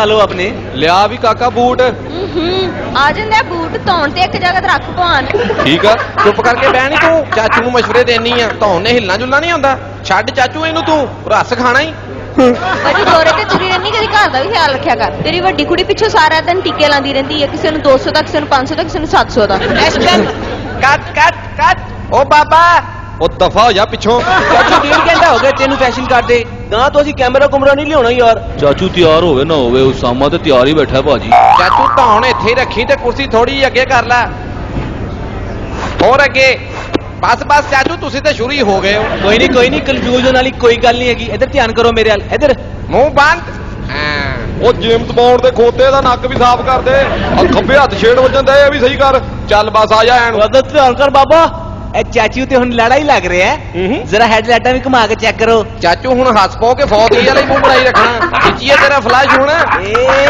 लो अपने लिया भी काका बूट आ जांदा बूट धौन ते एक जगह रख भान ठीक है चुप करके बह नहीं तू चाचू नूं मशवरे देनी आ धौन ने हिलना जुलना नहीं आंदा छड्ड चाचू इनू तू रस खाना ही बड़ी दोरे ते तुरी रहनी कदी घर दा भी ख्याल रखिया कर तेरी वड्डी कुड़ी पिछे सारा दिन टीके लांदी रहंदी है किसे नूं 200 दा किसे नूं 500 दा किसे नूं 700 दा कट कट कट ओ बाबा ओ दफा हो जा पिछों चाचू 1.5 घंटा हो गया तेनू फैशन करदे ना तो असी कैमरा कुमरा नहीं लियाना यार चाचू तैयार होवे ना होवे उसामा ते तैयार ही बैठा भाजी चाचू धौन इत्थे ही रखी ते कुर्सी थोड़ी जी अगे कर ला और अगे बस बस चाचू तुसी ते शुरू ही हो गए हो कोई नहीं कंफ्यूजन वाली कोई गल नहीं हैगी इधर ध्यान करो मेरे हाल इधर मुंह बंद ਉਹ ਜੇਮਸ ਬੌਂਡ ਦੇ ਖੋਤੇ ਦਾ ਨੱਕ ਵੀ ਸਾਫ਼ ਕਰ ਦੇ ਆ ਖੱਬੇ ਹੱਥ ਛੇੜ ਵੱਜਣ ਦਾ ਇਹ ਵੀ ਸਹੀ ਕਰ ਚੱਲ ਬਸ ਆ ਜਾ ਐਨ उधर ध्यान कर बाबा ए चाचू ते हुन लड़ा ही लग रहा है जरा हेडलाइटां भी घुमा के चेक करो चाचू हुण हस पाओ के फौत ही वाला ही मुंह बनाई रखना खिच्चिए तेरा फ्लैश हुण ए